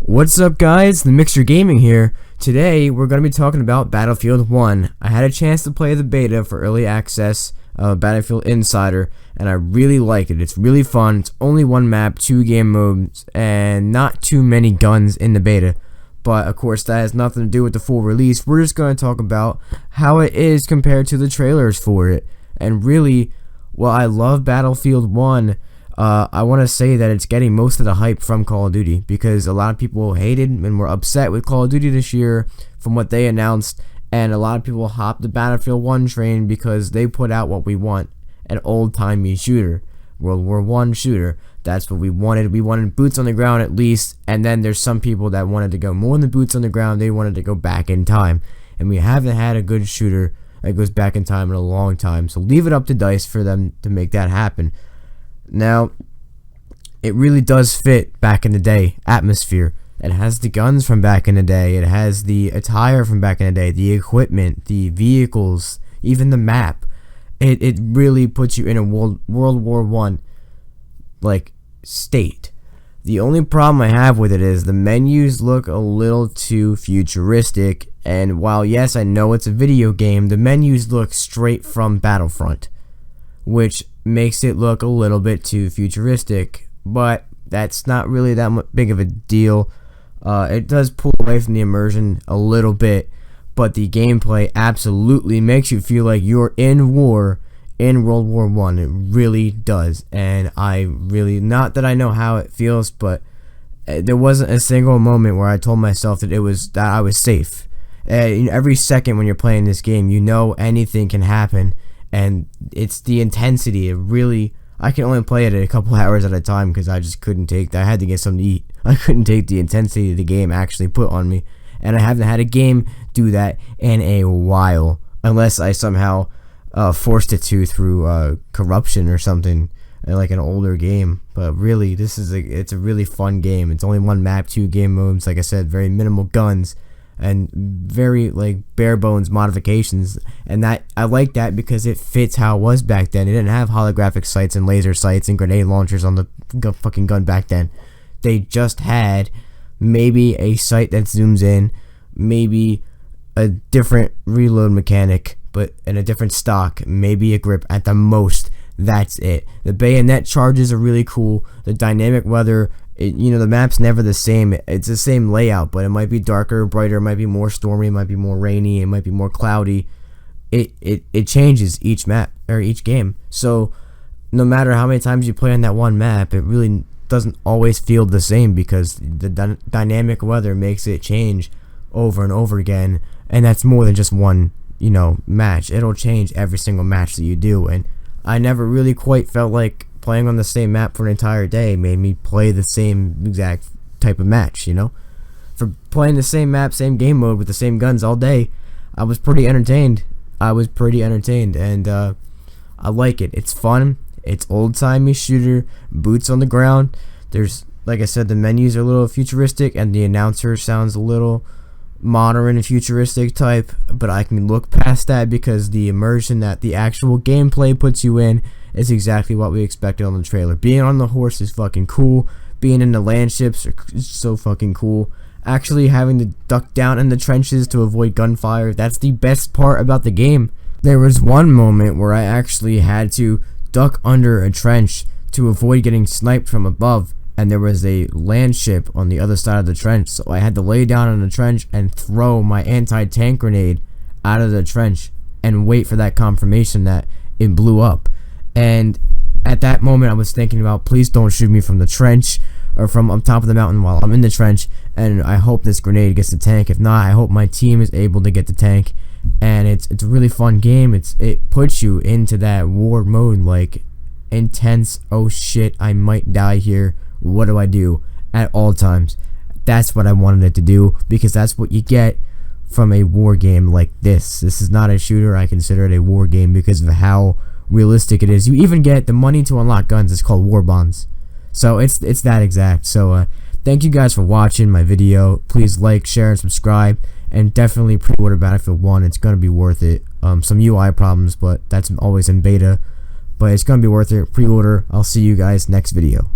What's up guys, the Mixer Gaming here. Today we're going to be talking about Battlefield 1. I had a chance to play the beta for early access of Battlefield Insider and I really like it. It's really fun. It's only one map, 2 game modes, and not too many guns in the beta. But of course that has nothing to do with the full release. We're just going to talk about how it is compared to the trailers for it. And really, well, I love Battlefield 1. I want to say that it's getting most of the hype from Call of Duty because a lot of people hated and were upset with Call of Duty this year from what they announced, and a lot of people hopped the Battlefield 1 train because they put out what we want, an old-timey shooter, World War I shooter. That's what we wanted. We wanted boots on the ground at least, and then there's some people that wanted to go more than boots on the ground. They wanted to go back in time, and we haven't had a good shooter that goes back in time in a long time, so leave it up to DICE for them to make that happen. Now, it really does fit back in the day atmosphere. It has the guns from back in the day. It has the attire from back in the day, the equipment, the vehicles, even the map. It really puts you in a World War I like state. The only problem I have with it is the menus look a little too futuristic, and while yes, I know it's a video game, the menus look straight from Battlefront, which makes it look a little bit too futuristic, but that's not really that big of a deal. It does pull away from the immersion a little bit, but the gameplay absolutely makes you feel like you're in war in World War I. It really does, and I really, not that I know how it feels, but there wasn't a single moment where I told myself that I was safe. Every second when you're playing this game, you know anything can happen. And it's the intensity. It really, I can only play it a couple hours at a time because I just couldn't take that. I had to get something to eat. I couldn't take the intensity the game actually put on me, and I haven't had a game do that in a while, unless I somehow forced it to through corruption or something, like an older game. But really, it's a really fun game. It's only one map, 2 game modes. Like I said, very minimal guns and very like bare bones modifications, and that I like that because it fits how it was back then. It didn't have holographic sights and laser sights and grenade launchers on the fucking gun back then. They just had maybe a sight that zooms in, maybe a different reload mechanic, but in a different stock, maybe a grip at the most. That's it. The bayonet charges are really cool. The dynamic weather, the map's never the same. It's the same layout, but it might be darker, brighter, it might be more stormy, it might be more rainy, it might be more cloudy. It changes each map or each game. So no matter how many times you play on that one map, it really doesn't always feel the same because the dynamic weather makes it change over and over again, and that's more than just one match. It'll change every single match that you do, and I never really quite felt like playing on the same map for an entire day made me play the same exact type of match. For playing the same map, same game mode with the same guns all day, I was pretty entertained. And I like it. It's fun. It's old-timey shooter, boots on the ground. There's, like I said, the menus are a little futuristic and the announcer sounds a little modern and futuristic type, but I can look past that because the immersion that the actual gameplay puts you in is exactly what we expected on the trailer. Being on the horse is fucking cool. Being in the land ships is so fucking cool. Actually having to duck down in the trenches to avoid gunfire, that's the best part about the game. There was one moment where I actually had to duck under a trench to avoid getting sniped from above, and there was a land ship on the other side of the trench, so I had to lay down in the trench and throw my anti-tank grenade out of the trench and wait for that confirmation that it blew up. And at that moment I was thinking about, please don't shoot me from the trench or from up top of the mountain while I'm in the trench, and I hope this grenade gets the tank. If not, I hope my team is able to get the tank. And it's a really fun game. It puts you into that war mode, like intense, oh shit, I might die here, what do I do, at all times. That's what I wanted it to do, because that's what you get from a war game like this. This is not a shooter. I consider it a war game because of how realistic it is. You even get the money to unlock guns. It's called war bonds. So it's that exact. So thank you guys for watching my video. Please like, share, and subscribe, and definitely pre-order Battlefield 1. It's gonna be worth it. Some UI problems, but that's always in beta, but it's gonna be worth it. Pre-order. I'll see you guys next video.